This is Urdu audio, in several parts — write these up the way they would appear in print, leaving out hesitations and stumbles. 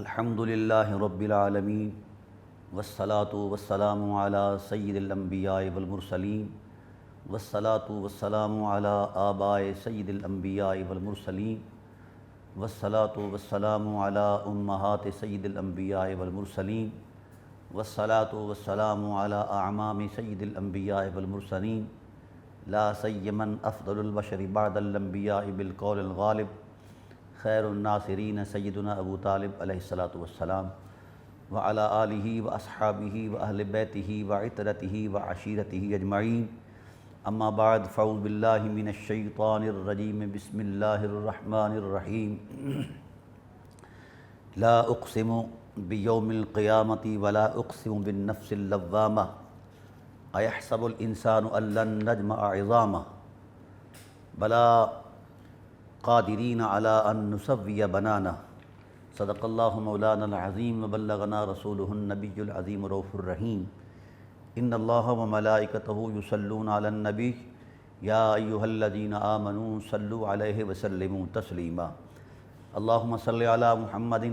الحمد للہ رب العالمین والصلاة والسلام علی سید الانبیاء والمرسلین والصلاة والسلام علی آباء سید الانبیاء والمرسلین والصلاة والسلام علی امہات سید الانبیاء والمرسلین والصلاة والسلام علی اعمام سید الانبیاء والمرسلین لا سیمن افضل البشر بعد الانبیاء بالقول الغالب خیر الناصرین سیدنا ابو طالب علیہ الصلاۃ والسلام وعلی آلہ واصحابہ واہل بیتہ وعطرتہ وعشیرتہ اجمعین اما بعد فاعوذ باللہ من الشیطان الرجیم بسم اللہ الرحمن الرحیم لا اقسم بیوم القیامۃ ولا اقسم بالنفس اللوامہ ایحسب الانسان ان لن نجمع عظامہ بلا قادرین علی ان نسوی بنانہ صدق اللہ مولانا العظیم وبلغنا رسولہ النبی العظیم رؤوف الرحیم ان اللہ وملائکتہ یصلون علی النبی یا ایہا الذین آمنوا صلوا علیہ وسلموا تسلیما اللہم صلی علی محمد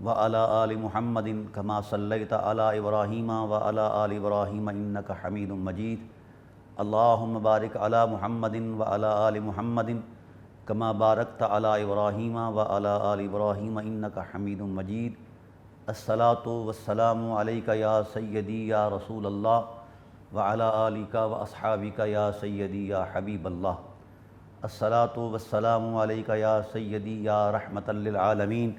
وعلی آل محمد کما صلیت علی ابراہیم وعلی آل ابراہیم انک حمید مجید اللہم بارک علی محمد وعلی آل محمد کما بارکت علی ابراہیم وعلی آل ابراہیم انک حمید مجید الصلاۃ والسلام علیک یا سیدی یا رسول اللہ وعلی آلک واصحابک یا سیدی یا حبیب اللہ الصلاۃ والسلام علیک یا سیدی یا رحمۃ للعالمین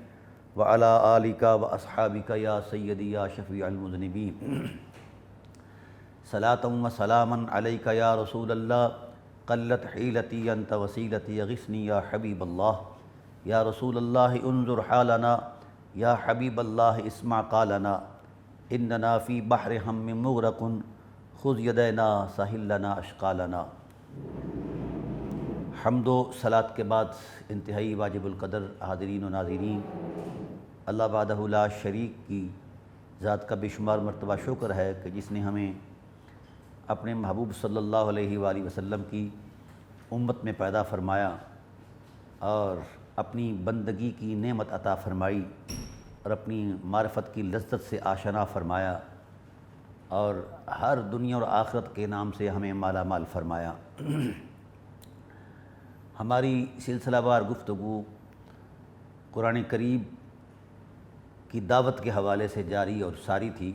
وعلی آلک واصحابک یا سیدی یا شفیع المذنبین صلاۃ و سلاما علیک یا رسول اللہ قلت حیلتی انت وسیلتی غثنی یا حبیب اللہ یا رسول اللہ انظر حالنا یا حبیب اللہ اسمع قالنا اننا فی بحر ہم مغرق خذ یدینا سہل لنا اشقالنا۔ حمد و صلاۃ کے بعد انتہائی واجب القدر حاضرین و ناظرین، اللہ وحدہ لا شریک کی ذات کا بے شمار مرتبہ شکر ہے کہ جس نے ہمیں اپنے محبوب صلی اللہ علیہ وآلہ وسلم کی امت میں پیدا فرمایا اور اپنی بندگی کی نعمت عطا فرمائی اور اپنی معرفت کی لذت سے آشنا فرمایا اور ہر دنیا اور آخرت کے نام سے ہمیں مالا مال فرمایا۔ ہماری سلسلہ وار گفتگو قرآن کریم کی دعوت کے حوالے سے جاری اور ساری تھی۔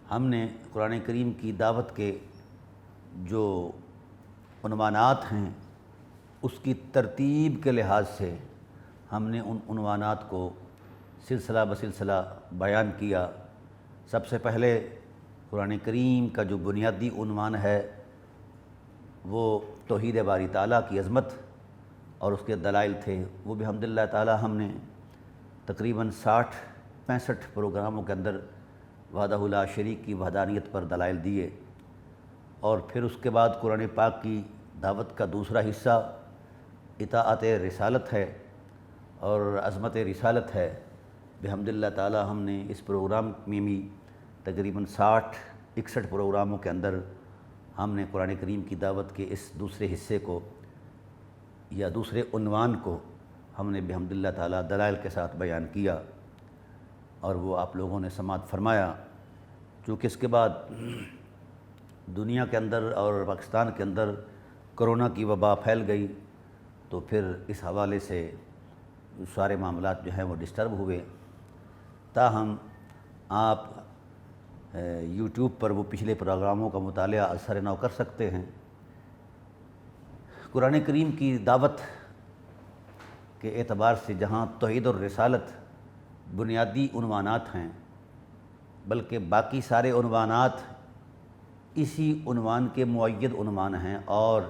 ہم نے قرآن کریم کی دعوت کے جو عنوانات ہیں اس کی ترتیب کے لحاظ سے ہم نے ان عنوانات کو سلسلہ بسلسلہ بیان کیا۔ سب سے پہلے قرآن کریم کا جو بنیادی عنوان ہے وہ توحید باری تعالیٰ کی عظمت اور اس کے دلائل تھے۔ وہ بھی الحمدللہ تعالیٰ ہم نے تقریباً 65 پروگراموں کے اندر وحدہ لا شریک کی وحدانیت پر دلائل دیے، اور پھر اس کے بعد قرآن پاک کی دعوت کا دوسرا حصہ اطاعت رسالت ہے اور عظمت رسالت ہے۔ بحمدللہ تعالی ہم نے اس پروگرام میں بھی تقریباً 61 پروگراموں کے اندر ہم نے قرآن کریم کی دعوت کے اس دوسرے حصے کو یا دوسرے عنوان کو ہم نے بحمدللہ تعالی دلائل کے ساتھ بیان کیا، اور وہ آپ لوگوں نے سماعت فرمایا۔ چونکہ اس کے بعد دنیا کے اندر اور پاکستان کے اندر کرونا کی وبا پھیل گئی تو پھر اس حوالے سے سارے معاملات جو ہیں وہ ڈسٹرب ہوئے۔ تاہم آپ یوٹیوب پر وہ پچھلے پروگراموں کا مطالعہ اثر نو کر سکتے ہیں۔ قرآن کریم کی دعوت کے اعتبار سے جہاں توحید اور رسالت بنیادی عنوانات ہیں، بلکہ باقی سارے عنوانات اسی عنوان کے معید عنوان ہیں، اور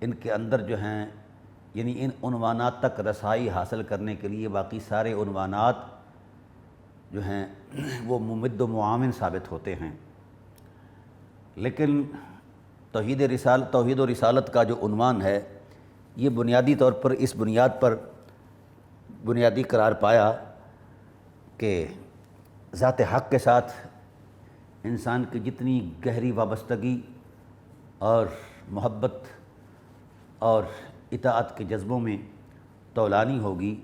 ان کے اندر جو ہیں یعنی ان عنوانات تک رسائی حاصل کرنے کے لیے باقی سارے عنوانات جو ہیں وہ ممد و معاون ثابت ہوتے ہیں۔ لیکن توحید و رسالت کا جو عنوان ہے یہ بنیادی طور پر اس بنیاد پر بنیادی قرار پایا کہ ذات حق کے ساتھ انسان کی جتنی گہری وابستگی اور محبت اور اطاعت کے جذبوں میں طولانی ہوگی،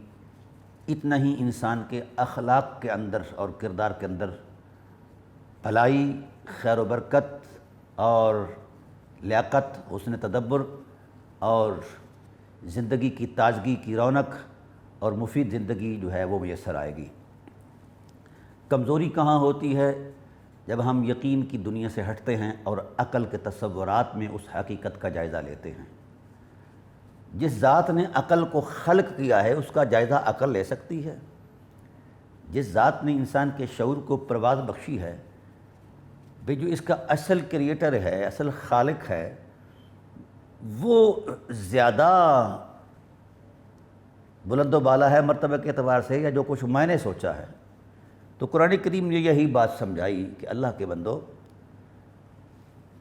اتنا ہی انسان کے اخلاق کے اندر اور کردار کے اندر بھلائی، خیر و برکت اور لیاقت، حسن تدبر اور زندگی کی تازگی کی رونق اور مفید زندگی جو ہے وہ میسر آئے گی۔ کمزوری کہاں ہوتی ہے؟ جب ہم یقین کی دنیا سے ہٹتے ہیں اور عقل کے تصورات میں اس حقیقت کا جائزہ لیتے ہیں۔ جس ذات نے عقل کو خلق کیا ہے اس کا جائزہ عقل لے سکتی ہے۔ جس ذات نے انسان کے شعور کو پرواز بخشی ہے، بھئی جو اس کا اصل کریٹر ہے، اصل خالق ہے، وہ زیادہ بلند و بالا ہے مرتبہ کے اعتبار سے، یا جو کچھ میں نے سوچا ہے؟ تو قرآن کریم نے یہی بات سمجھائی کہ اللہ کے بندو،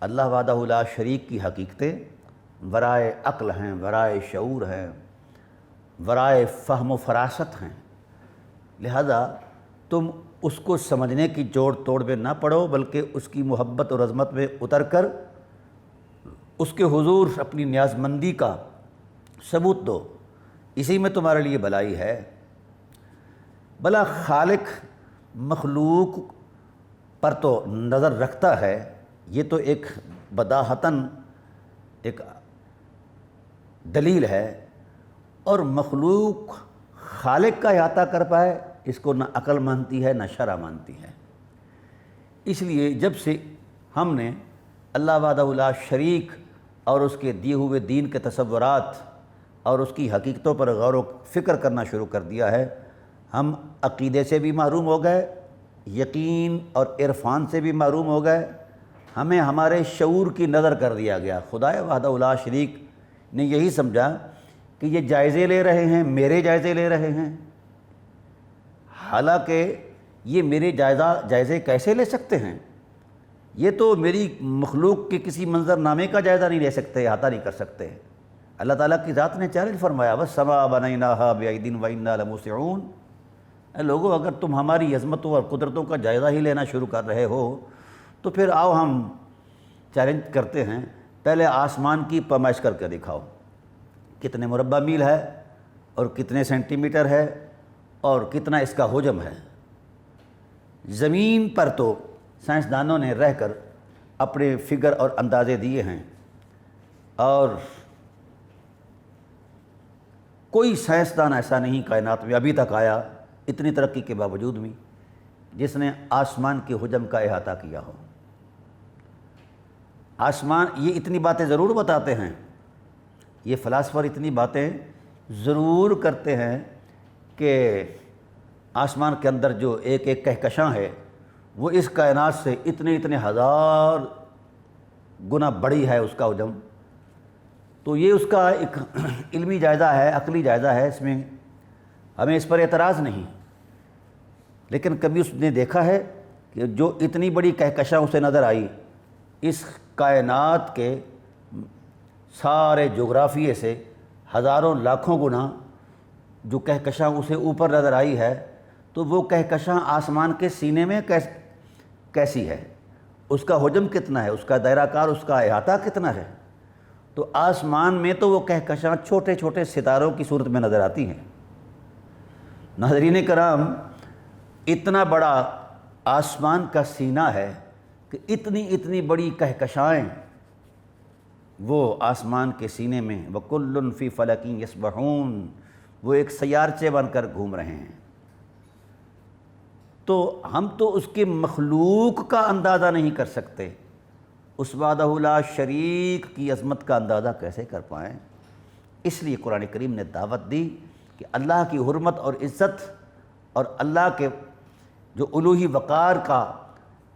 اللہ وحدہ لا شریک کی حقیقتیں ورائے عقل ہیں، ورائے شعور ہیں، ورائے فہم و فراست ہیں، لہذا تم اس کو سمجھنے کی جوڑ توڑ میں نہ پڑو، بلکہ اس کی محبت اور عظمت میں اتر کر اس کے حضور اپنی نیاز مندی کا ثبوت دو، اسی میں تمہارے لیے بھلائی ہے۔ بھلا خالق مخلوق پر تو نظر رکھتا ہے، یہ تو ایک بداہتاً ایک دلیل ہے، اور مخلوق خالق کا احاطہ کر پائے اس کو نہ عقل مانتی ہے نہ شرع مانتی ہے۔ اس لیے جب سے ہم نے اللہ وحدہ لا شریک اور اس کے دیے ہوئے دین کے تصورات اور اس کی حقیقتوں پر غور و فکر کرنا شروع کر دیا ہے، ہم عقیدے سے بھی محروم ہو گئے، یقین اور عرفان سے بھی محروم ہو گئے، ہمیں ہمارے شعور کی نظر کر دیا گیا۔ خدائے وحدہ لا شریک نے یہی سمجھا کہ یہ جائزے لے رہے ہیں، میرے جائزے لے رہے ہیں، حالانکہ یہ میرے جائزے کیسے لے سکتے ہیں؟ یہ تو میری مخلوق کے کسی منظر نامے کا جائزہ نہیں لے سکتے، احاطہ نہیں کر سکتے۔ اللہ تعالیٰ کی ذات نے چیلنج فرمایا، وَالسَّمَاءَ بَنَيْنَاهَا بِأَيْدٍ وَإِنَّا لَمُوسِعُونَ۔ اے لوگو، اگر تم ہماری عظمتوں اور قدرتوں کا جائزہ ہی لینا شروع کر رہے ہو تو پھر آؤ ہم چیلنج کرتے ہیں، پہلے آسمان کی پیمائش کر کے دکھاؤ، کتنے مربع میل ہے اور کتنے سینٹی میٹر ہے اور کتنا اس کا حجم ہے۔ زمین پر تو سائنسدانوں نے رہ کر اپنے فگر اور اندازے دیے ہیں، اور کوئی سائنسدان ایسا نہیں کائنات میں ابھی تک آیا اتنی ترقی کے باوجود بھی جس نے آسمان کے حجم کا احاطہ کیا ہو۔ آسمان یہ اتنی باتیں ضرور بتاتے ہیں، یہ فلاسفر اتنی باتیں ضرور کرتے ہیں کہ آسمان کے اندر جو ایک ایک کہکشاں ہے وہ اس کائنات سے اتنے اتنے ہزار گنا بڑی ہے اس کا حجم۔ تو یہ اس کا ایک علمی جائزہ ہے، عقلی جائزہ ہے، اس میں ہمیں اس پر اعتراض نہیں، لیکن کبھی اس نے دیکھا ہے کہ جو اتنی بڑی کہکشاں اسے نظر آئی، اس کائنات کے سارے جغرافیے سے ہزاروں لاکھوں گنا جو کہکشاں اسے اوپر نظر آئی ہے، تو وہ کہکشاں آسمان کے سینے میں کیسی ہے، اس کا حجم کتنا ہے، اس کا دائرہ کار، اس کا احاطہ کتنا ہے؟ تو آسمان میں تو وہ کہکشاں چھوٹے چھوٹے ستاروں کی صورت میں نظر آتی ہیں۔ ناظرین کرام، اتنا بڑا آسمان کا سینہ ہے کہ اتنی بڑی کہکشائیں وہ آسمان کے سینے میں وَكُلٌّ فِي فَلَكٍ يَسْبَحُونَ، وہ ایک سیارچے بن کر گھوم رہے ہیں۔ تو ہم تو اس کے مخلوق کا اندازہ نہیں کر سکتے، اس وحدہ لا شریک کی عظمت کا اندازہ کیسے کر پائیں؟ اس لیے قرآن کریم نے دعوت دی کہ اللہ کی حرمت اور عزت اور اللہ کے جو الوہی وقار کا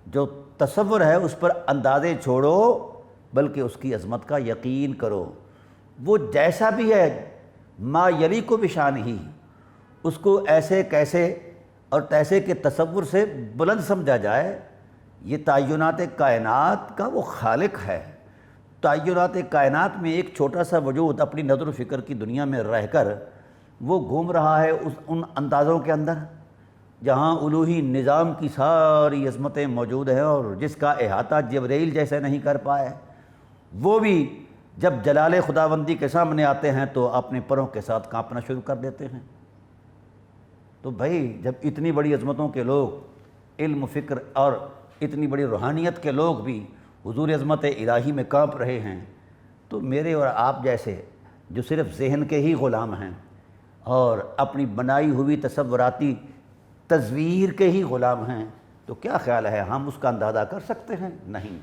جو تصور ہے اس پر اندازے چھوڑو، بلکہ اس کی عظمت کا یقین کرو۔ وہ جیسا بھی ہے، ما یلیق بشانہ، اس کو ایسے کیسے اور تیسے کے تصور سے بلند سمجھا جائے۔ یہ تعینات کائنات کا وہ خالق ہے۔ تعینات کائنات میں ایک چھوٹا سا وجود اپنی نظر و فکر کی دنیا میں رہ کر وہ گھوم رہا ہے ان اندازوں کے اندر جہاں الوہی نظام کی ساری عظمتیں موجود ہیں، اور جس کا احاطہ جبرائیل جیسے نہیں کر پائے، وہ بھی جب جلال خداوندی کے سامنے آتے ہیں تو اپنے پروں کے ساتھ کانپنا شروع کر دیتے ہیں۔ تو بھائی جب اتنی بڑی عظمتوں کے لوگ، علم و فکر اور اتنی بڑی روحانیت کے لوگ بھی حضور عظمت الہی میں کانپ رہے ہیں، تو میرے اور آپ جیسے جو صرف ذہن کے ہی غلام ہیں اور اپنی بنائی ہوئی تصوراتی تصویر کے ہی غلام ہیں، تو کیا خیال ہے ہم اس کا اندازہ کر سکتے ہیں؟ نہیں،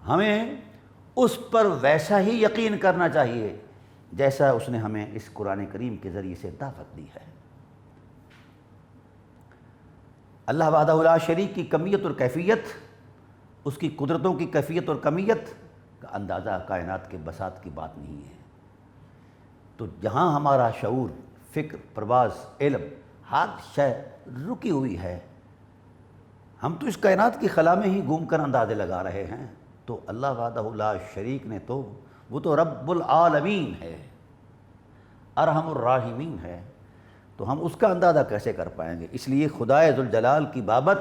ہمیں اس پر ویسا ہی یقین کرنا چاہیے جیسا اس نے ہمیں اس قرآن کریم کے ذریعے سے دعوت دی ہے۔ اللہ وحدہ لا شریک کی کمیت اور کیفیت، اس کی قدرتوں کی کیفیت اور کمیت کا اندازہ کائنات کے بساط کی بات نہیں ہے۔ تو جہاں ہمارا شعور، فکر، پرواز، علم ہر شے رکی ہوئی ہے، ہم تو اس کائنات کی خلا میں ہی گھوم کر اندازے لگا رہے ہیں، تو اللہ وحدہ لا شریک نے تو وہ تو رب العالمین ہے، ارحم الراحمین ہے، تو ہم اس کا اندازہ کیسے کر پائیں گے؟ اس لیے خدائے ذوالجلال کی بابت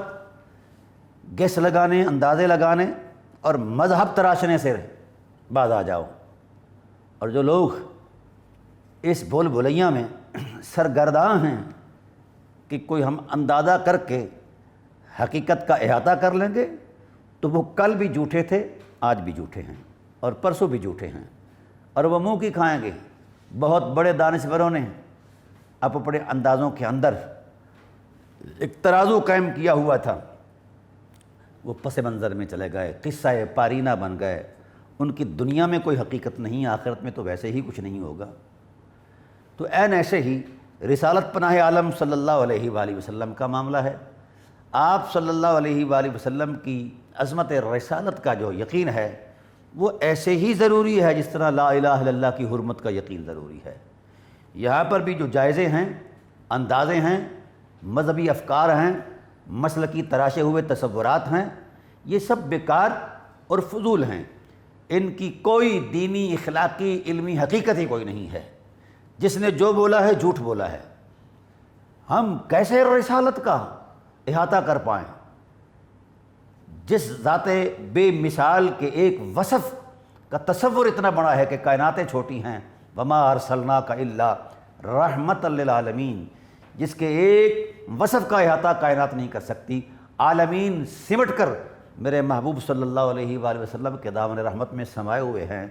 گیس لگانے، اندازے لگانے اور مذہب تراشنے سے باز آ جاؤ۔ اور جو لوگ اس بھول بھلیاں میں سرگرداں ہیں کہ کوئی ہم اندازہ کر کے حقیقت کا احاطہ کر لیں گے، تو وہ کل بھی جھوٹے تھے، آج بھی جھوٹے ہیں اور پرسوں بھی جھوٹے ہیں، اور وہ منہ کی کھائیں گے۔ بہت بڑے دانشوروں نے اپنے اندازوں کے اندر ایک ترازو قائم کیا ہوا تھا، وہ پس منظر میں چلے گئے، قصہ پارینہ بن گئے، ان کی دنیا میں کوئی حقیقت نہیں، آخرت میں تو ویسے ہی کچھ نہیں ہوگا۔ تو عین ایسے ہی رسالت پناہ عالم صلی اللہ علیہ وآلہ وسلم کا معاملہ ہے۔ آپ صلی اللہ علیہ وآلہ وسلم کی عظمت رسالت کا جو یقین ہے وہ ایسے ہی ضروری ہے جس طرح لا الہ الا اللہ کی حرمت کا یقین ضروری ہے۔ یہاں پر بھی جو جائزے ہیں، اندازے ہیں، مذہبی افکار ہیں، مسلکی تراشے ہوئے تصورات ہیں، یہ سب بیکار اور فضول ہیں، ان کی کوئی دینی، اخلاقی، علمی حقیقت ہی کوئی نہیں ہے۔ جس نے جو بولا ہے جھوٹ بولا ہے۔ ہم کیسے رسالت کا احاطہ کر پائیں؟ جس ذات بے مثال کے ایک وصف کا تصور اتنا بڑا ہے کہ کائناتیں چھوٹی ہیں، وما ارسلناک الا رحمۃ للعالمین، جس کے ایک وصف کا احاطہ کائنات نہیں کر سکتی، عالمین سمٹ کر میرے محبوب صلی اللہ علیہ وآلہ وسلم کے دامن رحمت میں سمائے ہوئے ہیں،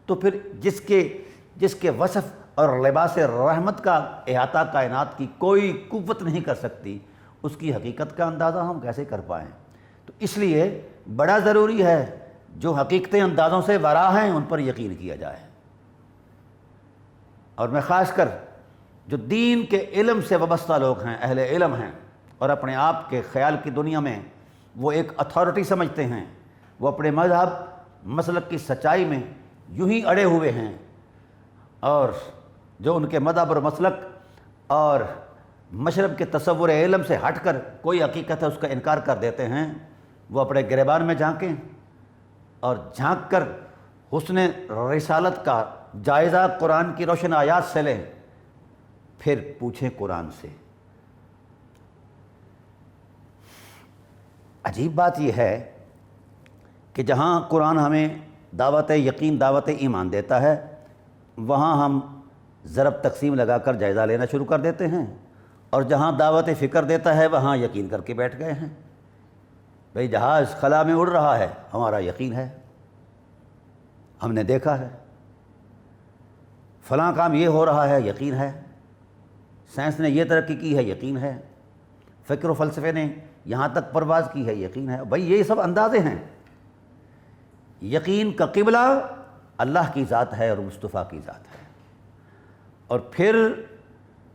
تو پھر جس کے وصف اور لباس رحمت کا احاطہ کائنات کی کوئی قوت نہیں کر سکتی، اس کی حقیقت کا اندازہ ہم کیسے کر پائیں؟ تو اس لیے بڑا ضروری ہے جو حقیقتیں اندازوں سے ورا ہیں ان پر یقین کیا جائے۔ اور میں خاص کر جو دین کے علم سے وابستہ لوگ ہیں، اہل علم ہیں، اور اپنے آپ کے خیال کی دنیا میں وہ ایک اتھارٹی سمجھتے ہیں، وہ اپنے مذہب مسلک کی سچائی میں یوں ہی اڑے ہوئے ہیں، اور جو ان کے مذہب اور مسلک اور مشرب کے تصور علم سے ہٹ کر کوئی حقیقت ہے اس کا انکار کر دیتے ہیں، وہ اپنے گریبان میں جھانکیں اور جھانک کر حسن رسالت کا جائزہ قرآن کی روشن آیات سے لیں، پھر پوچھیں قرآن سے۔ عجیب بات یہ ہے کہ جہاں قرآن ہمیں دعوت یقین، دعوت ایمان دیتا ہے، وہاں ہم ضرب تقسیم لگا کر جائزہ لینا شروع کر دیتے ہیں، اور جہاں دعوت فکر دیتا ہے وہاں یقین کر کے بیٹھ گئے ہیں۔ بھئی جہاز خلا میں اڑ رہا ہے، ہمارا یقین ہے، ہم نے دیکھا ہے، فلاں کام یہ ہو رہا ہے، یقین ہے، سائنس نے یہ ترقی کی ہے، یقین ہے، فکر و فلسفے نے یہاں تک پرواز کی ہے، یقین ہے۔ بھئی یہ سب اندازے ہیں۔ یقین کا قبلہ اللہ کی ذات ہے اور مصطفیٰ کی ذات ہے۔ اور پھر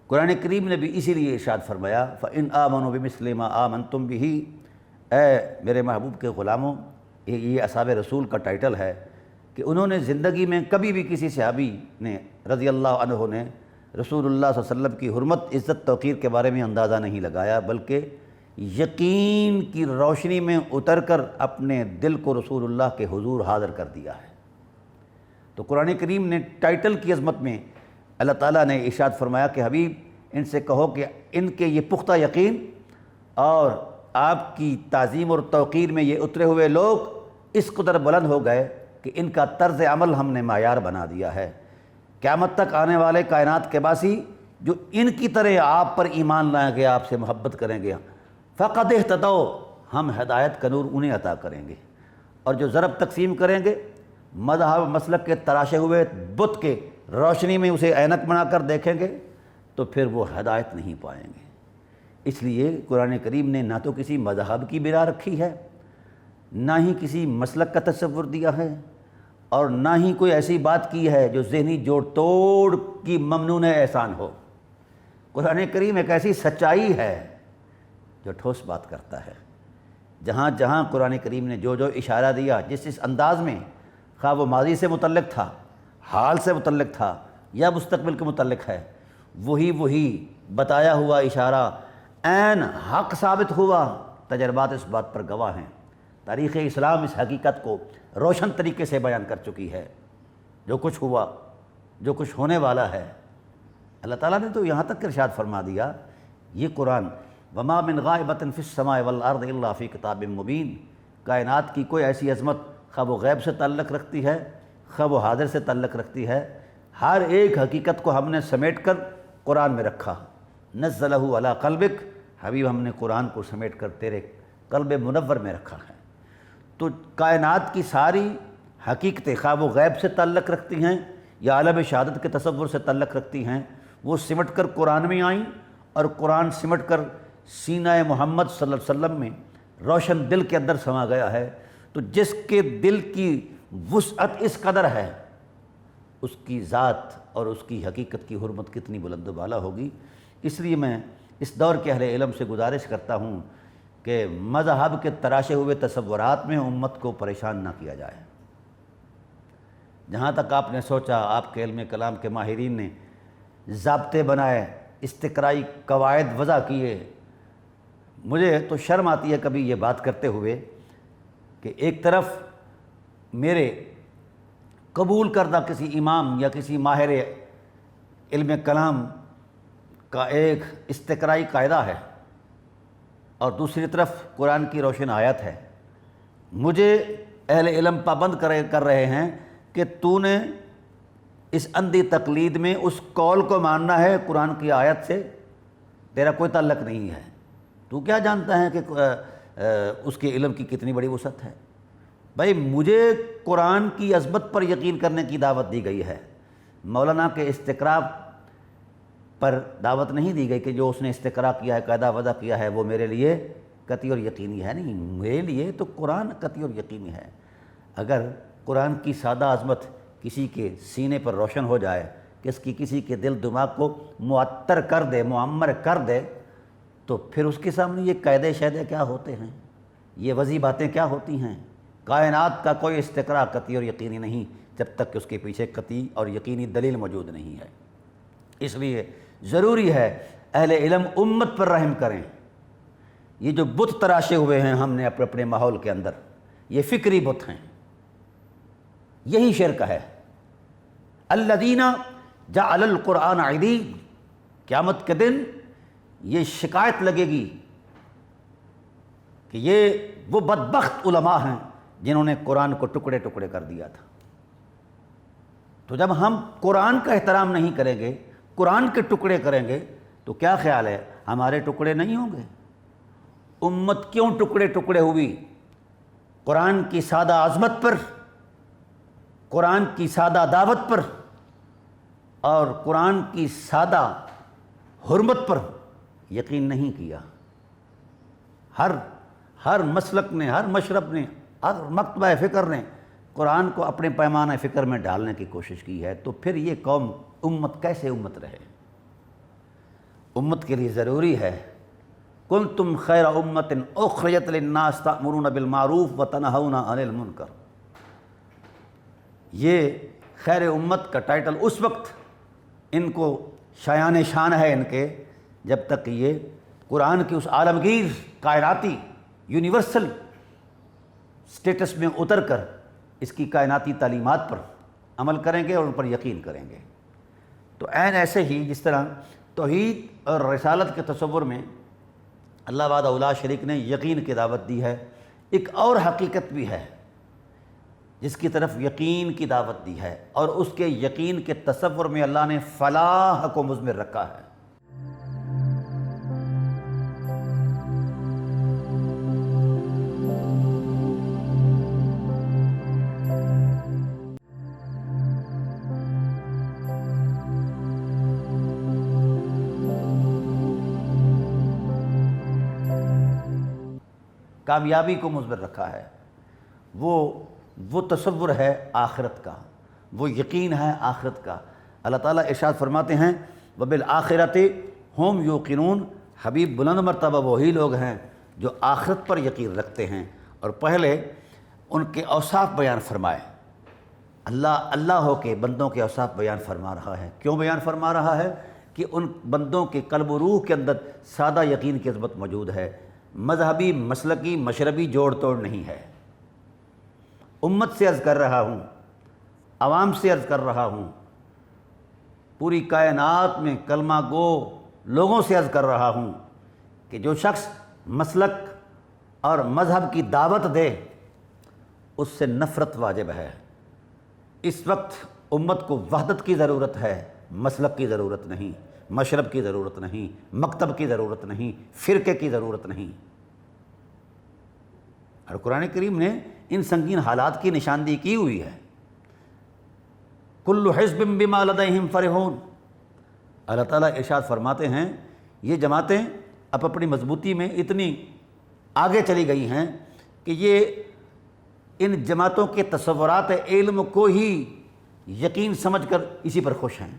قرآن کریم نے بھی اسی لیے ارشاد فرمایا فَإِنْ آمَنُوا بِمِثْلِ مَا آمَنْتُمْ بِهِ، اے میرے محبوب کے غلاموں، یہ اصحاب رسول کا ٹائٹل ہے کہ انہوں نے زندگی میں کبھی بھی کسی صحابی نے رضی اللہ عنہ نے رسول اللہ صلی اللہ علیہ وسلم کی حرمت، عزت، توقیر کے بارے میں اندازہ نہیں لگایا، بلکہ یقین کی روشنی میں اتر کر اپنے دل کو رسول اللہ کے حضور حاضر کر دیا ہے۔ تو قرآن کریم نے ٹائٹل کی عظمت میں اللہ تعالیٰ نے ارشاد فرمایا کہ حبیب ان سے کہو کہ ان کے یہ پختہ یقین اور آپ کی تعظیم اور توقیر میں یہ اترے ہوئے لوگ اس قدر بلند ہو گئے کہ ان کا طرز عمل ہم نے معیار بنا دیا ہے۔ قیامت تک آنے والے کائنات کے باسی جو ان کی طرح آپ پر ایمان لائیں گے، آپ سے محبت کریں گے، فقد اہتدوا، ہم ہدایت کا نور انہیں عطا کریں گے۔ اور جو ضرب تقسیم کریں گے، مذہب مسلک کے تراشے ہوئے بت کے روشنی میں اسے عینک بنا کر دیکھیں گے تو پھر وہ ہدایت نہیں پائیں گے۔ اس لیے قرآن کریم نے نہ تو کسی مذہب کی بنا رکھی ہے، نہ ہی کسی مسلک کا تصور دیا ہے، اور نہ ہی کوئی ایسی بات کی ہے جو ذہنی جوڑ توڑ کی ممنون احسان ہو۔ قرآن کریم ایک ایسی سچائی ہے جو ٹھوس بات کرتا ہے۔ جہاں جہاں قرآن کریم نے جو جو اشارہ دیا، جس انداز میں، خواہ وہ ماضی سے متعلق تھا، حال سے متعلق تھا، یا مستقبل کے متعلق ہے، وہی بتایا ہوا اشارہ عین حق ثابت ہوا۔ تجربات اس بات پر گواہ ہیں۔ تاریخ اسلام اس حقیقت کو روشن طریقے سے بیان کر چکی ہے۔ جو کچھ ہوا، جو کچھ ہونے والا ہے، اللہ تعالیٰ نے تو یہاں تک ارشاد فرما دیا، یہ قرآن وما من غائبۃ فی السماء والارض الا فی کتاب مبین، کائنات کی کوئی ایسی عظمت، خواہ وہ غیب سے تعلق رکھتی ہے، خواہ وہ حاضر سے تعلق رکھتی ہے، ہر ایک حقیقت کو ہم نے سمیٹ کر قرآن میں رکھا۔ نزلہ علی قلبک، حبیب ہم نے قرآن کو سمیٹ کر تیرے قلب منور میں رکھا ہے۔ تو کائنات کی ساری حقیقتیں، خواہ وہ غیب سے تعلق رکھتی ہیں یا عالم شہادت کے تصور سے تعلق رکھتی ہیں، وہ سمٹ کر قرآن میں آئیں، اور قرآن سمٹ کر سینہ محمد صلی اللہ علیہ وسلم میں روشن دل کے اندر سما گیا ہے۔ تو جس کے دل کی وسعت اس قدر ہے، اس کی ذات اور اس کی حقیقت کی حرمت کتنی بلند و بالا ہوگی۔ اس لیے میں اس دور کے اہل علم سے گزارش کرتا ہوں کہ مذہب کے تراشے ہوئے تصورات میں امت کو پریشان نہ کیا جائے۔ جہاں تک آپ نے سوچا، آپ کے علم کلام کے ماہرین نے ضابطے بنائے، استقرائی قواعد وضع کیے، مجھے تو شرم آتی ہے کبھی یہ بات کرتے ہوئے کہ ایک طرف میرے قبول کردہ کسی امام یا کسی ماہر علم کلام کا ایک استقرائی قاعدہ ہے، اور دوسری طرف قرآن کی روشن آیت ہے۔ مجھے اہل علم پابند کر رہے ہیں کہ تو نے اس اندھی تقلید میں اس قول کو ماننا ہے قرآن کی آیت سے، تیرا کوئی تعلق نہیں ہے۔ تو کیا جانتا ہے کہ اس کے علم کی کتنی بڑی وسعت ہے؟ بھائی مجھے قرآن کی عظمت پر یقین کرنے کی دعوت دی گئی ہے، مولانا کے استقراء پر دعوت نہیں دی گئی کہ جو اس نے استقراء کیا ہے، قاعدہ وضع کیا ہے، وہ میرے لیے قطعی اور یقینی ہے۔ نہیں، میرے لیے تو قرآن قطعی اور یقینی ہے۔ اگر قرآن کی سادہ عظمت کسی کے سینے پر روشن ہو جائے، کسی کے دل دماغ کو معطر کر دے، معمر کر دے، تو پھر اس کے سامنے یہ قاعدے شاعدے کیا ہوتے ہیں، یہ وضعی باتیں کیا ہوتی ہیں؟ کائنات کا کوئی استقراء قطعی اور یقینی نہیں جب تک کہ اس کے پیچھے قطعی اور یقینی دلیل موجود نہیں ہے۔ اس لیے ضروری ہے اہل علم امت پر رحم کریں۔ یہ جو بت تراشے ہوئے ہیں ہم نے اپنے ماحول کے اندر، یہ فکری بت ہیں، یہی شرک ہے۔ الذین جعل القرآن عضین، قیامت کے دن یہ شکایت لگے گی کہ یہ وہ بدبخت علماء ہیں جنہوں نے قرآن کو ٹکڑے ٹکڑے کر دیا تھا۔ تو جب ہم قرآن کا احترام نہیں کریں گے، قرآن کے ٹکڑے کریں گے، تو کیا خیال ہے ہمارے ٹکڑے نہیں ہوں گے؟ امت کیوں ٹکڑے ٹکڑے ہوئی؟ قرآن کی سادہ عظمت پر، قرآن کی سادہ دعوت پر، اور قرآن کی سادہ حرمت پر یقین نہیں کیا۔ ہر مسلک نے، ہر مشرب نے، ہر مکتبہ فکر نے قرآن کو اپنے پیمانہ فکر میں ڈالنے کی کوشش کی ہے۔ تو پھر یہ قوم، امت کیسے امت رہے؟ امت کے لیے ضروری ہے کنتم خیر امت اخرجت للناس تأمرون بالمعروف وتنہون عن المنکر۔ یہ خیر امت کا ٹائٹل اس وقت ان کو شایان شان ہے ان کے، جب تک یہ قرآن کی اس عالمگیر، کائناتی، یونیورسل سٹیٹس میں اتر کر اس کی کائناتی تعلیمات پر عمل کریں گے اور ان پر یقین کریں گے۔ تو عین ایسے ہی جس طرح توحید اور رسالت کے تصور میں اللہ وحدہ لا شریک نے یقین کی دعوت دی ہے، ایک اور حقیقت بھی ہے جس کی طرف یقین کی دعوت دی ہے، اور اس کے یقین کے تصور میں اللہ نے فلاح کو مضمر رکھا ہے۔ کامیابی کو مثبت رکھا ہے، وہ تصور ہے آخرت کا، وہ یقین ہے آخرت کا۔ اللہ تعالیٰ ارشاد فرماتے ہیں وَبِالْآخِرَةِ هُمْ يُوقِنُونَ، حبیب بلند مرتبہ وہی لوگ ہیں جو آخرت پر یقین رکھتے ہیں۔ اور پہلے ان کے اوصاف بیان فرمائے۔ اللہ ہو کے بندوں کے اوصاف بیان فرما رہا ہے۔ کیوں بیان فرما رہا ہے؟ کہ ان بندوں کے قلب و روح کے اندر سادہ یقین کی عظمت موجود ہے، مذہبی مسلکی مشربی جوڑ توڑ نہیں ہے۔ امت سے عرض کر رہا ہوں، عوام سے عرض کر رہا ہوں، پوری کائنات میں کلمہ گو لوگوں سے عرض کر رہا ہوں کہ جو شخص مسلک اور مذہب کی دعوت دے اس سے نفرت واجب ہے۔ اس وقت امت کو وحدت کی ضرورت ہے، مسلک کی ضرورت نہیں، مشرب کی ضرورت نہیں، مکتب کی ضرورت نہیں، فرقے کی ضرورت نہیں۔ اور قرآن کریم نے ان سنگین حالات کی نشاندہی کی ہوئی ہے۔ کل حزب بما لدیہم فرحون، اللہ تعالیٰ ارشاد فرماتے ہیں یہ جماعتیں اب اپنی مضبوطی میں اتنی آگے چلی گئی ہیں کہ یہ ان جماعتوں کے تصورات علم کو ہی یقین سمجھ کر اسی پر خوش ہیں،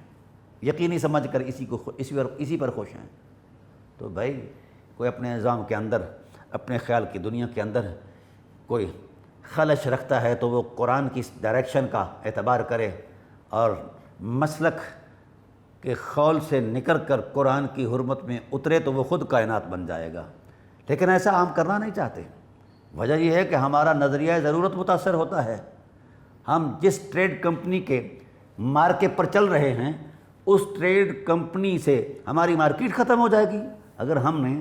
یقینی سمجھ کر اسی پر خوش ہیں۔ تو بھائی کوئی اپنے نظام کے اندر، اپنے خیال کی دنیا کے اندر کوئی خلش رکھتا ہے تو وہ قرآن کی ڈائریکشن کا اعتبار کرے اور مسلک کے خول سے نکل کر قرآن کی حرمت میں اترے تو وہ خود کائنات بن جائے گا۔ لیکن ایسا ہم کرنا نہیں چاہتے۔ وجہ یہ ہے کہ ہمارا نظریہ ضرورت متاثر ہوتا ہے۔ ہم جس ٹریڈ کمپنی کے مارکے پر چل رہے ہیں اس ٹریڈ کمپنی سے ہماری مارکیٹ ختم ہو جائے گی۔ اگر ہم نے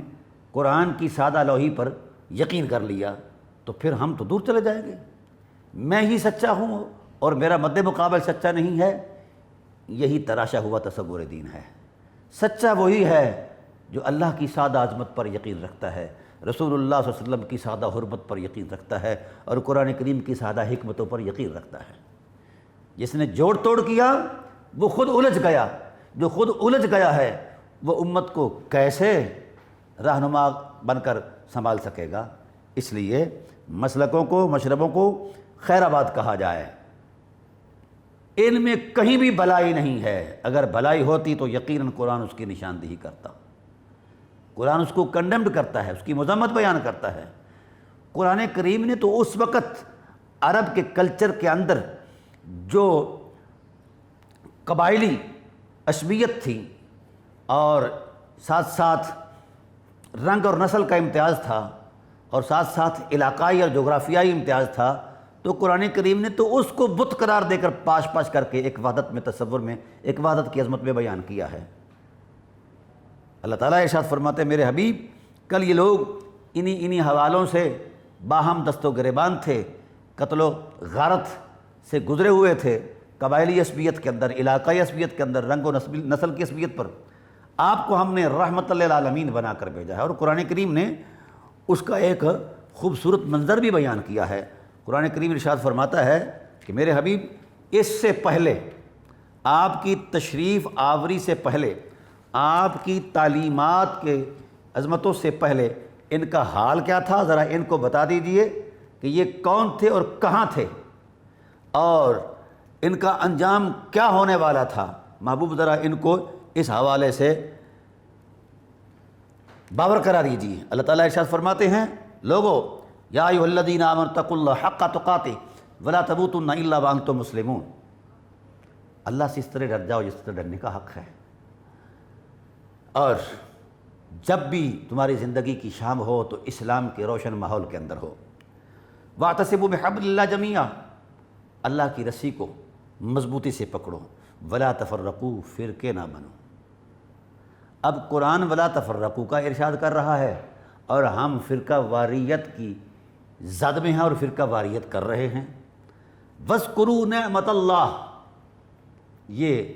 قرآن کی سادہ لوحی پر یقین کر لیا تو پھر ہم تو دور چلے جائیں گے۔ میں ہی سچا ہوں اور میرا مد مقابل سچا نہیں ہے، یہی تراشا ہوا تصور دین ہے۔ سچا وہی ہے جو اللہ کی سادہ عظمت پر یقین رکھتا ہے، رسول اللہ صلی اللہ علیہ وسلم کی سادہ حرمت پر یقین رکھتا ہے اور قرآن کریم کی سادہ حکمتوں پر یقین رکھتا ہے۔ جس نے جوڑ توڑ کیا وہ خود الجھ گیا، جو خود الجھ گیا ہے وہ امت کو کیسے رہنما بن کر سنبھال سکے گا؟ اس لیے مسلکوں کو، مشربوں کو خیر آباد کہا جائے۔ ان میں کہیں بھی بھلائی نہیں ہے، اگر بھلائی ہوتی تو یقیناً قرآن اس کی نشاندہی کرتا، قرآن اس کو کنڈیمڈ کرتا ہے، اس کی مذمت بیان کرتا ہے۔ قرآن کریم نے تو اس وقت عرب کے کلچر کے اندر جو قبائلی عصبیت تھی اور ساتھ ساتھ رنگ اور نسل کا امتیاز تھا اور ساتھ ساتھ علاقائی اور جغرافیائی امتیاز تھا، تو قرآن کریم نے تو اس کو بت قرار دے کر پاش پاش کر کے ایک وحدت میں، تصور میں، ایک وحدت کی عظمت میں بیان کیا ہے۔ اللہ تعالیٰ ارشاد فرماتے ہیں میرے حبیب کل یہ لوگ انہی حوالوں سے باہم دست و گریبان تھے، قتل و غارت سے گزرے ہوئے تھے، قبائلی عصبیت کے اندر، علاقائی عصبیت کے اندر، رنگ و نسل کی عصبیت پر۔ آپ کو ہم نے رحمت للعالمین بنا کر بھیجا ہے، اور قرآن کریم نے اس کا ایک خوبصورت منظر بھی بیان کیا ہے۔ قرآن کریم ارشاد فرماتا ہے کہ میرے حبیب اس سے پہلے، آپ کی تشریف آوری سے پہلے، آپ کی تعلیمات کے عظمتوں سے پہلے ان کا حال کیا تھا، ذرا ان کو بتا دیجئے کہ یہ کون تھے اور کہاں تھے اور ان کا انجام کیا ہونے والا تھا۔ محبوب ذرا ان کو اس حوالے سے باور کرا دیجیے۔ اللہ تعالیٰ ارشاد فرماتے ہیں لوگو یا ایھا الذین آمنوا اتقوا اللہ حق تقاتہ ولا تموتن الا وانتم مسلمون، اللہ سے اس طرح ڈر جاؤ جس طرح ڈرنے کا حق ہے، اور جب بھی تمہاری زندگی کی شام ہو تو اسلام کے روشن ماحول کے اندر ہو۔ واعتصموا بحبل اللہ جمیعا، اللہ کی رسی کو مضبوطی سے پکڑو، ولا تفرقوا، فرقے نہ بنو۔ اب قرآن ولا تفرقوا کا ارشاد کر رہا ہے اور ہم فرقہ واریت کی زد میں ہیں اور فرقہ واریت کر رہے ہیں۔ وَاذْكُرُوا نِعْمَتَ اللَّهِ، یہ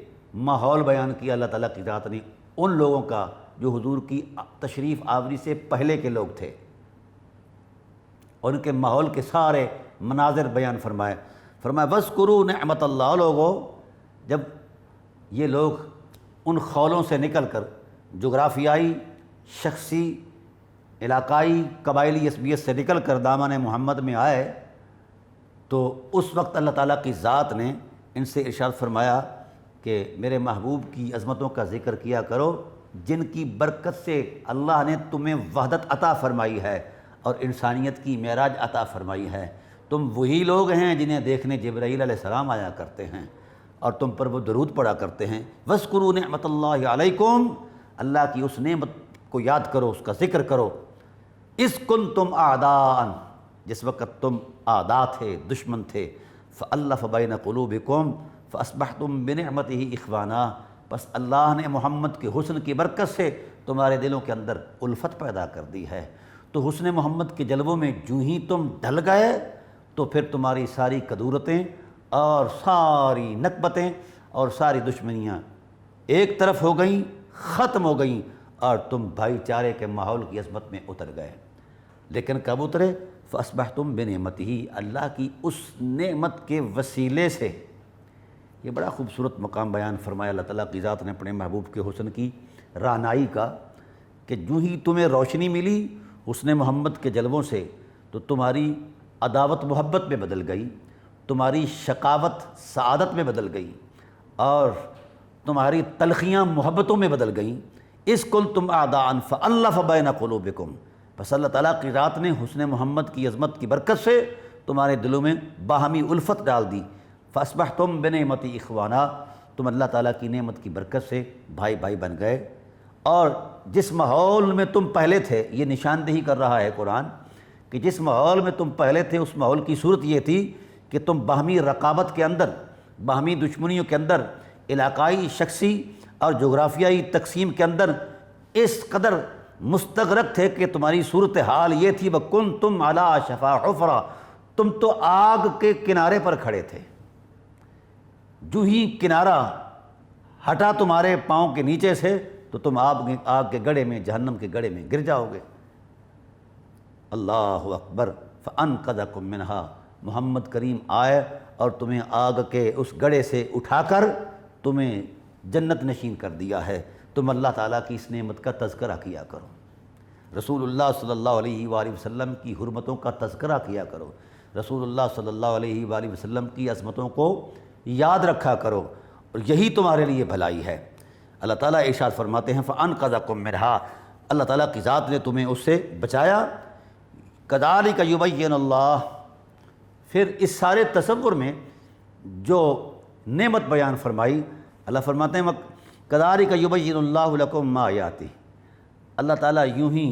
ماحول بیان کیا اللہ تعالیٰ کی ذات نے ان لوگوں کا جو حضور کی تشریف آوری سے پہلے کے لوگ تھے، ان کے ماحول کے سارے مناظر بیان فرمائے۔ فرمایا وَاذْكُرُوا نِعْمَتَ اللَّهِ، لوگوں جب یہ لوگ ان خولوں سے نکل کر جغرافیائی، شخصی، علاقائی، قبائلی عصبیت سے نکل کر دامن محمد میں آئے تو اس وقت اللہ تعالیٰ کی ذات نے ان سے ارشاد فرمایا کہ میرے محبوب کی عظمتوں کا ذکر کیا کرو، جن کی برکت سے اللہ نے تمہیں وحدت عطا فرمائی ہے اور انسانیت کی معراج عطا فرمائی ہے۔ تم وہی لوگ ہیں جنہیں دیکھنے جبرائیل علیہ السلام آیا کرتے ہیں اور تم پر وہ درود پڑھا کرتے ہیں۔ وَاذْكُرُوا نِعْمَتَ اللَّهِ عَلَيْكُمْ، اللہ کی اس نعمت کو یاد کرو، اس کا ذکر کرو۔ اِذْ كُنْتُمْ أَعْدَاءً، جس وقت تم اعداء تھے، دشمن تھے، فَأَلَّفَ بَيْنَ قُلُوبِكُمْ فَأَصْبَحْتُمْ بِنِعْمَتِهِ إِخْوَانًا، بس اللہ نے محمد کے حسن کی برکت سے تمہارے دلوں کے اندر الفت پیدا کر دی ہے۔ تو حسن محمد کے جلووں میں جو ہی تم ڈھل گئے تو پھر تمہاری ساری کدورتیں اور ساری نکبتیں اور ساری دشمنیاں ایک طرف ہو گئیں، ختم ہو گئیں، اور تم بھائی چارے کے ماحول کی عظمت میں اتر گئے۔ لیکن کب اترے؟ فَأَصْبَحْتُمْ بِنِعْمَتِهِ، اللہ کی اس نعمت کے وسیلے سے۔ یہ بڑا خوبصورت مقام بیان فرمایا اللہ تعالیٰ کی ذات نے اپنے محبوب کے حسن کی رعنائی کا، کہ جو ہی تمہیں روشنی ملی حسن محمد کے جلووں سے تو تمہاری عداوت محبت میں بدل گئی، تمہاری شقاوت سعادت میں بدل گئی، اور تمہاری تلخیاں محبتوں میں بدل گئیں۔ اِذْ كُنْتُمْ أَعْدَاءً فَأَلَّفَ بَيْنَ قُلُوبِكُمْ، بس اللہ تعالیٰ کی ذات نے حسن محمد کی عظمت کی برکت سے تمہارے دلوں میں باہمی الفت ڈال دی۔ فَأَصْبَحْتُمْ بِنِعْمَتِهِ إِخْوَانًا، تم اللہ تعالیٰ کی نعمت کی برکت سے بھائی بھائی بن گئے۔ اور جس ماحول میں تم پہلے تھے، یہ نشاندہی کر رہا ہے قرآن کہ جس ماحول میں تم پہلے تھے اس ماحول کی صورت یہ تھی کہ تم باہمی رقابت کے اندر، باہمی دشمنیوں کے اندر، علاقائی، شخصی اور جغرافیائی تقسیم کے اندر اس قدر مستغرق تھے کہ تمہاری صورتحال یہ تھی وَكُنْتُمْ عَلَىٰ شَفَا حُفْرَةٍ، تم تو آگ کے کنارے پر کھڑے تھے، جو ہی کنارہ ہٹا تمہارے پاؤں کے نیچے سے تو تم آگ کے گڑھے میں، جہنم کے گڑھے میں گر جاؤ گے۔ اللہ اکبر، فَأَنْقَذَكُم مِّنْهَا، محمد کریم آئے اور تمہیں آگ کے اس گڑھے سے اٹھا کر تمہیں جنت نشین کر دیا ہے۔ تم اللہ تعالیٰ کی اس نعمت کا تذکرہ کیا کرو، رسول اللہ صلی اللہ علیہ وآلہ وسلم کی حرمتوں کا تذکرہ کیا کرو، رسول اللہ صلی اللہ علیہ وآلہ وسلم کی عظمتوں کو یاد رکھا کرو، اور یہی تمہارے لیے بھلائی ہے۔ اللہ تعالیٰ ارشاد فرماتے ہیں فَأَنْقَذَكُم مِّنْهَا، اللہ تعالیٰ کی ذات نے تمہیں اس سے بچایا۔ كَذَلِكَ يُبَيِّنُ اللَّهُ، پھر اس سارے تصور میں جو نعمت بیان فرمائی، اللہ فرماتے ہیں كَذَلِكَ يُبَيِّنُ اللَّهُ لَكُم آيَاتِهِ، اللہ تعالیٰ یوں ہی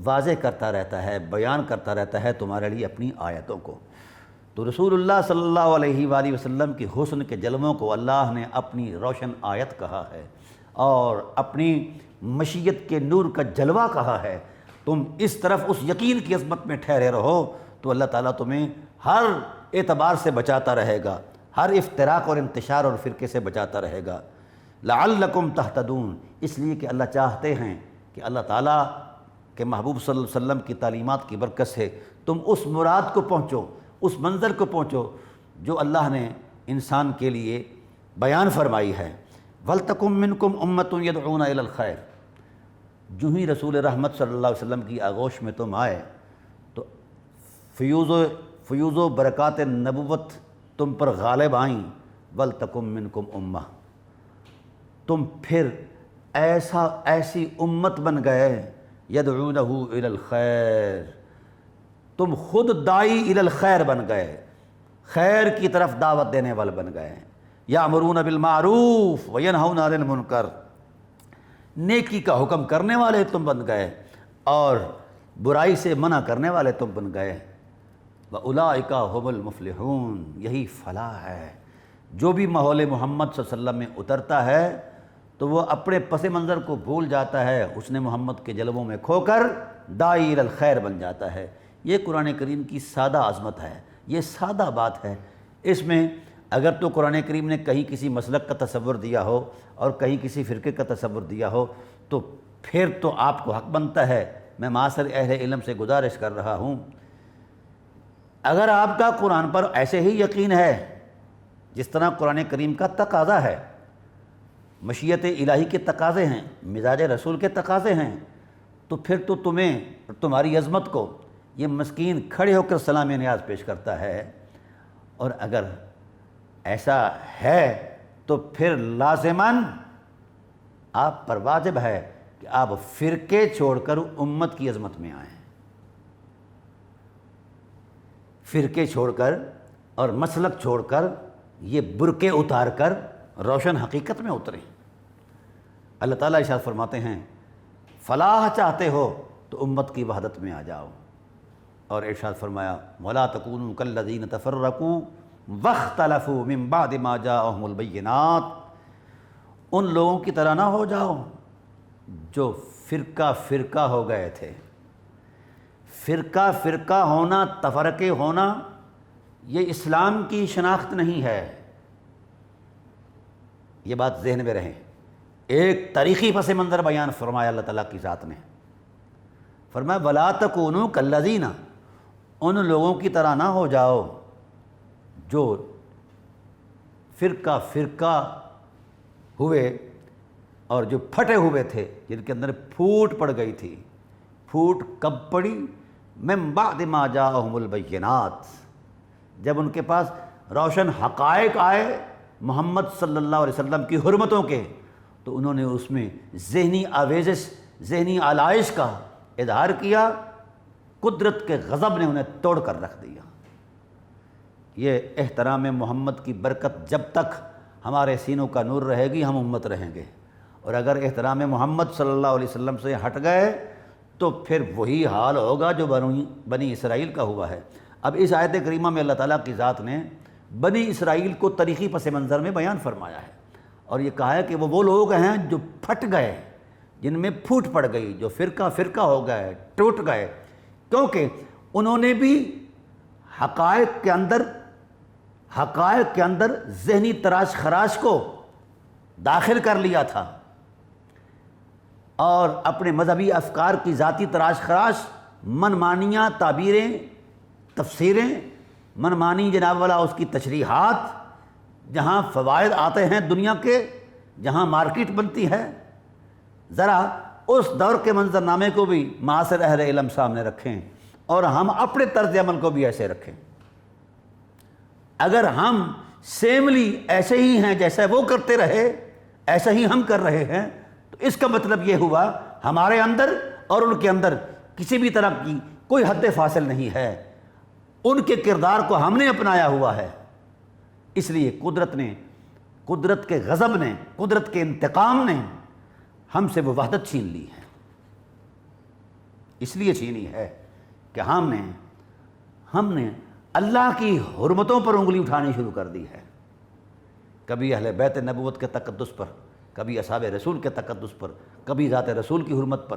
واضح کرتا رہتا ہے، بیان کرتا رہتا ہے تمہارے لیے اپنی آیتوں کو۔ تو رسول اللہ صلی اللہ علیہ وآلہ وسلم کی حسن کے جلووں کو اللہ نے اپنی روشن آیت کہا ہے اور اپنی مشیت کے نور کا جلوہ کہا ہے۔ تم اس طرف اس یقین کی عظمت میں ٹھہرے رہو تو اللہ تعالیٰ تمہیں ہر اعتبار سے بچاتا رہے گا، ہر افتراق اور انتشار اور فرقے سے بچاتا رہے گا۔ لعلکم تہتدون، اس لیے کہ اللہ چاہتے ہیں کہ اللہ تعالیٰ کے محبوب صلی اللہ علیہ وسلم کی تعلیمات کی برکت سے تم اس مراد کو پہنچو، اس منظر کو پہنچو جو اللہ نے انسان کے لیے بیان فرمائی ہے۔ وَلْتَكُن مِّنكُمْ أُمَّةٌ يَدْعُونَ إِلَى الْخَيْرِ، جو ہی رسول رحمت صلی اللہ علیہ وسلم کی آغوش میں تم آئے تو فیوز و برکات نبوت تم پر غالب آئیں۔ وَلْتَكُن مِّنكُمْ أُمَّةٌ، تم پھر ایسی امت بن گئے، يَدْعُونَهُ إِلَى الْخَيْرِ، تم خود داعی الی الخیر بن گئے، خیر کی طرف دعوت دینے والے بن گئے۔ یامرون بالمعروف وینہون عن المنکر، نیکی کا حکم کرنے والے تم بن گئے اور برائی سے منع کرنے والے تم بن گئے۔ وَأُولَٰئِکَ هُمُ الْمُفْلِحُونَ، یہی فلاح ہے۔ جو بھی ماحول محمد صلی اللہ علیہ وسلم میں اترتا ہے تو وہ اپنے پس منظر کو بھول جاتا ہے، حسن محمد کے جلووں میں کھو کر داعی الی الخیر بن جاتا ہے۔ یہ قرآن کریم کی سادہ عظمت ہے، یہ سادہ بات ہے، اس میں اگر تو قرآن کریم نے کہیں کسی مسلک کا تصور دیا ہو اور کہیں کسی فرقے کا تصور دیا ہو تو پھر تو آپ کو حق بنتا ہے، میں معاشر اہل علم سے گزارش کر رہا ہوں، اگر آپ کا قرآن پر ایسے ہی یقین ہے جس طرح قرآن کریم کا تقاضا ہے، مشیت الہی کے تقاضے ہیں، مزاج رسول کے تقاضے ہیں، تو پھر تو تمہیں اور تمہاری عظمت کو یہ مسکین کھڑے ہو کر سلام نیاز پیش کرتا ہے۔ اور اگر ایسا ہے تو پھر لازماً آپ پر واجب ہے کہ آپ فرقے چھوڑ کر امت کی عظمت میں آئیں، فرقے چھوڑ کر اور مسلک چھوڑ کر یہ برقعے اتار کر روشن حقیقت میں اتریں۔ اللہ تعالیٰ ارشاد فرماتے ہیں فلاح چاہتے ہو تو امت کی وحدت میں آ جاؤ، اور ارشاد فرمایا وَلَا تَكُونُوا كَالَّذِينَ تَفَرَّقُوا وَاخْتَلَفُوا مِن بَعْدِ مَا جَاءَهُمُ الْبَيِّنَاتُ، ان لوگوں کی طرح نہ ہو جاؤ جو فرقہ فرقہ ہو گئے تھے۔ فرقہ فرقہ ہونا، تفرقے ہونا، یہ اسلام کی شناخت نہیں ہے، یہ بات ذہن میں رہے۔ ایک تاریخی پس منظر بیان فرمایا اللہ تعالیٰ کی ذات نے، فرمایا وَلَا تَكُونُوا كَالَّذِينَ، ان لوگوں کی طرح نہ ہو جاؤ جو فرقہ فرقہ ہوئے اور جو پھٹے ہوئے تھے، جن کے اندر پھوٹ پڑ گئی تھی۔ پھوٹ کب پڑی؟ من بعد ما جاءہم البینات، جب ان کے پاس روشن حقائق آئے محمد صلی اللہ علیہ وسلم کی حرمتوں کے، تو انہوں نے اس میں ذہنی آویزش، ذہنی آلائش کا اظہار کیا، قدرت کے غضب نے انہیں توڑ کر رکھ دیا۔ یہ احترام محمد کی برکت جب تک ہمارے سینوں کا نور رہے گی ہم امت رہیں گے، اور اگر احترام محمد صلی اللہ علیہ وسلم سے ہٹ گئے تو پھر وہی حال ہوگا جو بنی اسرائیل کا ہوا ہے۔ اب اس آیت کریمہ میں اللہ تعالیٰ کی ذات نے بنی اسرائیل کو تاریخی پس منظر میں بیان فرمایا ہے، اور یہ کہا ہے کہ وہ لوگ ہیں جو پھٹ گئے، جن میں پھوٹ پڑ گئی، جو فرقہ فرقہ ہو گئے، ٹوٹ گئے، کیونکہ انہوں نے بھی حقائق کے اندر ذہنی تراش خراش کو داخل کر لیا تھا، اور اپنے مذہبی افکار کی ذاتی تراش خراش، منمانیاں، تعبیریں، تفسیریں، منمانی جناب والا اس کی تشریحات، جہاں فوائد آتے ہیں دنیا کے، جہاں مارکیٹ بنتی ہے، ذرا اس دور کے منظرنامے کو بھی معاصر اہل علم سامنے رکھیں اور ہم اپنے طرز عمل کو بھی ایسے رکھیں۔ اگر ہم سیملی ایسے ہی ہیں جیسے وہ کرتے رہے، ایسا ہی ہم کر رہے ہیں، تو اس کا مطلب یہ ہوا ہمارے اندر اور ان کے اندر کسی بھی طرح کی کوئی حد فاصل نہیں ہے، ان کے کردار کو ہم نے اپنایا ہوا ہے۔ اس لیے قدرت کے غضب نے، قدرت کے انتقام نے ہم سے وہ وحدت چھین لی ہے۔ اس لیے چھینی ہے کہ ہم نے اللہ کی حرمتوں پر انگلی اٹھانی شروع کر دی ہے، کبھی اہل بیت نبوت کے تقدس پر، کبھی اصحاب رسول کے تقدس پر، کبھی ذات رسول کی حرمت پر۔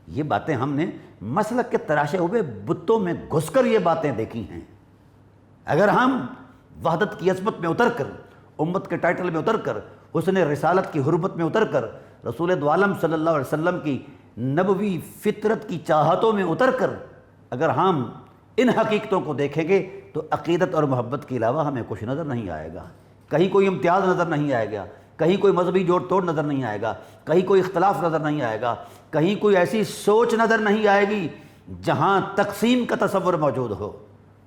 یہ باتیں ہم نے مسلک کے تراشے ہوئے بتوں میں گھس کر یہ باتیں دیکھی ہیں۔ اگر ہم وحدت کی عظمت میں اتر کر، امت کے ٹائٹل میں اتر کر، حسن رسالت کی حرمت میں اتر کر، رسول دو عالم صلی اللہ علیہ وسلم کی نبوی فطرت کی چاہتوں میں اتر کر اگر ہم ان حقیقتوں کو دیکھیں گے تو عقیدت اور محبت کے علاوہ ہمیں کچھ نظر نہیں آئے گا، کہیں کوئی امتیاز نظر نہیں آئے گا، کہیں کوئی مذہبی جوڑ توڑ نظر نہیں آئے گا، کہیں کوئی اختلاف نظر نہیں آئے گا، کہیں کوئی ایسی سوچ نظر نہیں آئے گی جہاں تقسیم کا تصور موجود ہو۔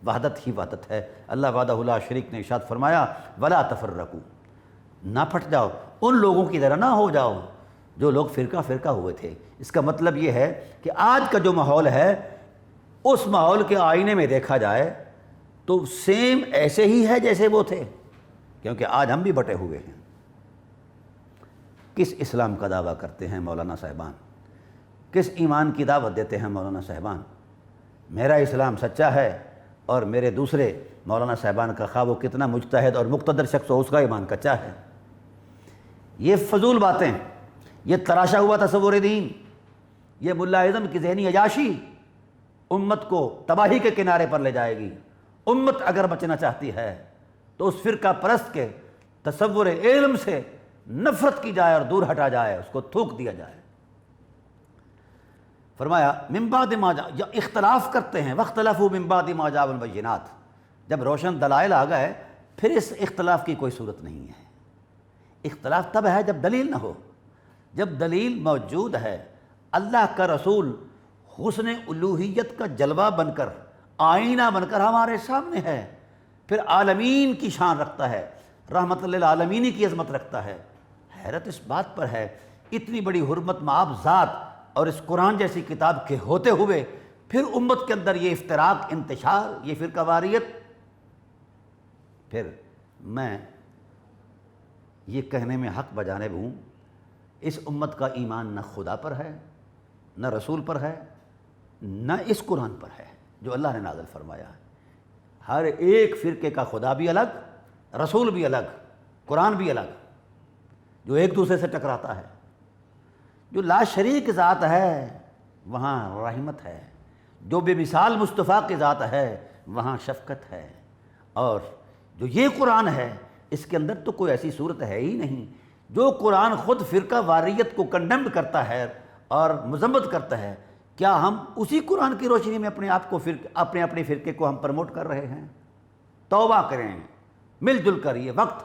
وحدت ہی وحدت ہے۔ اللہ وحدہ لا شریک نے ارشاد فرمایا ولا تفرقوا، نہ پھٹ جاؤ، ان لوگوں کی طرح نہ ہو جاؤ جو لوگ فرقہ فرقہ ہوئے تھے۔ اس کا مطلب یہ ہے کہ آج کا جو ماحول ہے اس ماحول کے آئینے میں دیکھا جائے تو سیم ایسے ہی ہے جیسے وہ تھے، کیونکہ آج ہم بھی بٹے ہوئے ہیں۔ کس اسلام کا دعویٰ کرتے ہیں مولانا صاحبان؟ کس ایمان کی دعوت دیتے ہیں مولانا صاحبان؟ میرا اسلام سچا ہے اور میرے دوسرے مولانا صاحبان کا خواہ وہ کتنا مجتہد اور مقتدر شخص ہو اس کا ایمان کچا ہے۔ یہ فضول باتیں، یہ تراشا ہوا تصور دین، یہ ملا اعظم کی ذہنی عیاشی امت کو تباہی کے کنارے پر لے جائے گی۔ امت اگر بچنا چاہتی ہے تو اس فرقہ پرست کے تصور علم سے نفرت کی جائے اور دور ہٹا جائے، اس کو تھوک دیا جائے۔ فرمایا من بعد ما جاء، اختلاف کرتے ہیں، واختلفوا من بعد ما جاءهم البینات، جب روشن دلائل آ گئے پھر اس اختلاف کی کوئی صورت نہیں ہے۔ اختلاف تب ہے جب دلیل نہ ہو، جب دلیل موجود ہے، اللہ کا رسول حسن الوہیت کا جلوہ بن کر، آئینہ بن کر ہمارے سامنے ہے، پھر عالمین کی شان رکھتا ہے، رحمت للعالمین کی عظمت رکھتا ہے۔ حیرت اس بات پر ہے، اتنی بڑی حرمت مآب ذات اور اس قرآن جیسی کتاب کے ہوتے ہوئے پھر امت کے اندر یہ افتراق، انتشار، یہ فرقہ واریت۔ پھر میں یہ کہنے میں حق بجانب ہوں، اس امت کا ایمان نہ خدا پر ہے، نہ رسول پر ہے، نہ اس قرآن پر ہے جو اللہ نے نازل فرمایا ہے۔ ہر ایک فرقے کا خدا بھی الگ، رسول بھی الگ، قرآن بھی الگ، جو ایک دوسرے سے ٹکراتا ہے۔ جو لا شریک ذات ہے وہاں رحمت ہے، جو بے مثال مصطفیٰ کی ذات ہے وہاں شفقت ہے، اور جو یہ قرآن ہے اس کے اندر تو کوئی ایسی صورت ہے ہی نہیں۔ جو قرآن خود فرقہ واریت کو کنڈمڈ کرتا ہے اور مذمت کرتا ہے، کیا ہم اسی قرآن کی روشنی میں اپنے آپ کو اپنے فرقے کو ہم پروموٹ کر رہے ہیں؟ توبہ کریں، مل جل کر، یہ وقت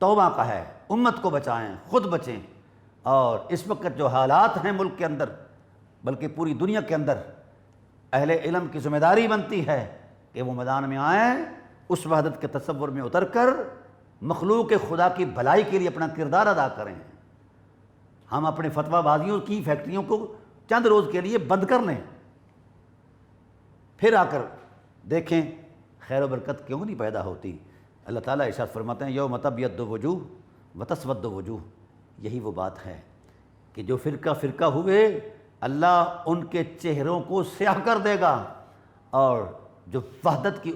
توبہ کا ہے، امت کو بچائیں، خود بچیں۔ اور اس وقت جو حالات ہیں ملک کے اندر بلکہ پوری دنیا کے اندر، اہل علم کی ذمہ داری بنتی ہے کہ وہ میدان میں آئیں، اس وحدت کے تصور میں اتر کر مخلوق خدا کی بھلائی کے لیے اپنا کردار ادا کریں۔ ہم اپنے فتویٰ بازیوں کی فیکٹریوں کو چند روز کے لیے بند کر لیں، پھر آ کر دیکھیں خیر و برکت کیوں نہیں پیدا ہوتی۔ اللہ تعالیٰ ارشاد فرماتے ہیں یوم تبیض وجوہ وتسود وجوہ، یہی وہ بات ہے کہ جو فرقہ ہوئے اللہ ان کے چہروں کو سیاہ کر دے گا، اور جو وحدت کی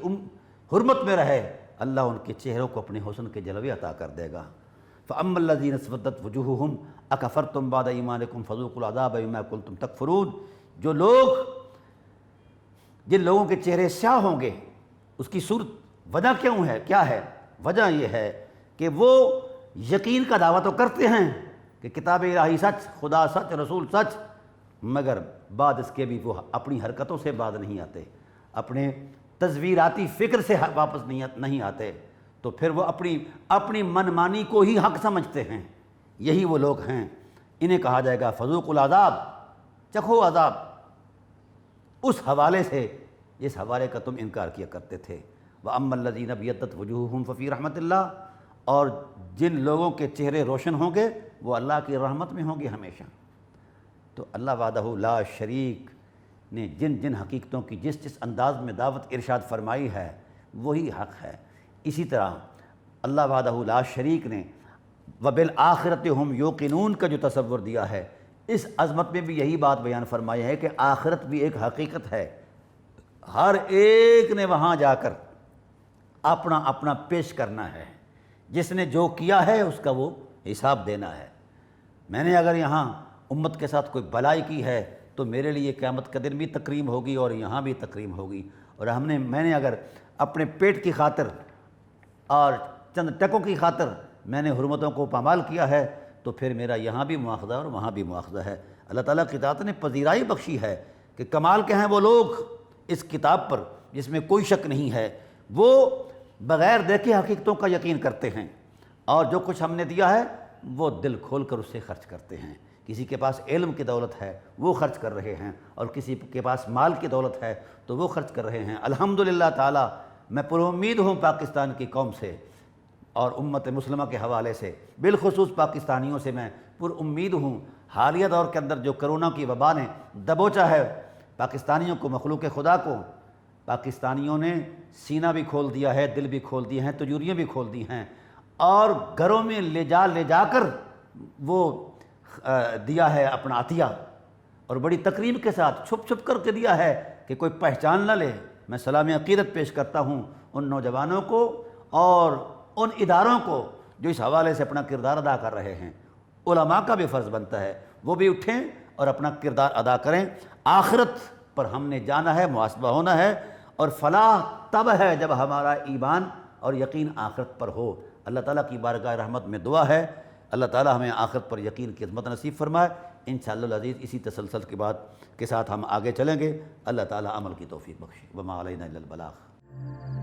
حرمت میں رہے اللہ ان کے چہروں کو اپنے حسن کے جلوے عطا کر دے گا۔ فَأَمَّا الَّذِينَ اسْوَدَّتْ وُجُوهُهُمْ أَكَفَرْتُمْ بَعْدَ إِيمَانِكُمْ فَذُوقُوا الْعَذَابَ بِمَا كُنتُمْ تَكْفُرُونَ، جو لوگ، جن لوگوں کے چہرے سیاہ ہوں گے، اس کی صورت وجہ کیوں ہے؟ کیا ہے وجہ؟ یہ ہے کہ وہ یقین کا دعویٰ تو کرتے ہیں کہ کتاب الہی سچ، خدا سچ، رسول سچ، مگر بعد اس کے بھی وہ اپنی حرکتوں سے بعد نہیں آتے، اپنے تصویراتی فکر سے واپس نہیں آتے، تو پھر وہ اپنی منمانی کو ہی حق سمجھتے ہیں۔ یہی وہ لوگ ہیں، انہیں کہا جائے گا فذوقوا العذاب، چکھو عذاب، اس حوالے سے جس حوالے کا تم انکار کیا کرتے تھے۔ وَأَمَّا الَّذِينَ ابْيَضَّتْ وُجُوهُهُمْ فَفِي رَحْمَةِ اللَّهِ، اور جن لوگوں کے چہرے روشن ہوں گے وہ اللہ کی رحمت میں ہوں گے ہمیشہ۔ تو اللہ وحدہ لا شریک نے جن جن حقیقتوں کی جس انداز میں دعوت ارشاد فرمائی ہے وہی حق ہے، اسی طرح اللہ وحدہ لا شریک نے وبالآخرۃ ہم یوقنون کا جو تصور دیا ہے، اس عظمت میں بھی یہی بات بیان فرمائی ہے کہ آخرت بھی ایک حقیقت ہے، ہر ایک نے وہاں جا کر اپنا پیش کرنا ہے، جس نے جو کیا ہے اس کا وہ حساب دینا ہے۔ میں نے اگر یہاں امت کے ساتھ کوئی بھلائی کی ہے تو میرے لیے قیامت کا دن بھی تکریم ہوگی اور یہاں بھی تکریم ہوگی، اور میں نے اگر اپنے پیٹ کی خاطر اور چند ٹکوں کی خاطر میں نے حرمتوں کو پامال کیا ہے تو پھر میرا یہاں بھی مواخذہ اور وہاں بھی مواخذہ ہے۔ اللہ تعالیٰ کی ذات نے پذیرائی بخشی ہے کہ کمال کے ہیں وہ لوگ اس کتاب پر جس میں کوئی شک نہیں ہے، وہ بغیر دیکھے حقیقتوں کا یقین کرتے ہیں، اور جو کچھ ہم نے دیا ہے وہ دل کھول کر اسے خرچ کرتے ہیں۔ کسی کے پاس علم کی دولت ہے وہ خرچ کر رہے ہیں، اور کسی کے پاس مال کی دولت ہے تو وہ خرچ کر رہے ہیں۔ الحمدللہ تعالیٰ میں پر امید ہوں پاکستان کی قوم سے اور امت مسلمہ کے حوالے سے، بالخصوص پاکستانیوں سے میں پر امید ہوں۔ حالیہ دور کے اندر جو کرونا کی وبا نے دبوچا ہے پاکستانیوں کو، مخلوق خدا کو، پاکستانیوں نے سینہ بھی کھول دیا ہے، دل بھی کھول دیے ہیں، تجوریاں بھی کھول دی ہیں، اور گھروں میں لے جا کر وہ دیا ہے اپنا عطیہ، اور بڑی تقریب کے ساتھ چھپ کر کے دیا ہے کہ کوئی پہچان نہ لے۔ میں سلام عقیدت پیش کرتا ہوں ان نوجوانوں کو اور ان اداروں کو جو اس حوالے سے اپنا کردار ادا کر رہے ہیں۔ علماء کا بھی فرض بنتا ہے وہ بھی اٹھیں اور اپنا کردار ادا کریں۔ آخرت پر ہم نے جانا ہے، محاسبہ ہونا ہے، اور فلاح تب ہے جب ہمارا ایمان اور یقین آخرت پر ہو۔ اللہ تعالیٰ کی بارگاہ رحمت میں دعا ہے اللہ تعالیٰ ہمیں آخرت پر یقین کی عظمت نصیب فرمائے۔ انشاءاللہ العزیز اسی تسلسل کے ساتھ ہم آگے چلیں گے۔ اللہ تعالیٰ عمل کی توفیق بخشے۔ وما علینا الا البلاغ۔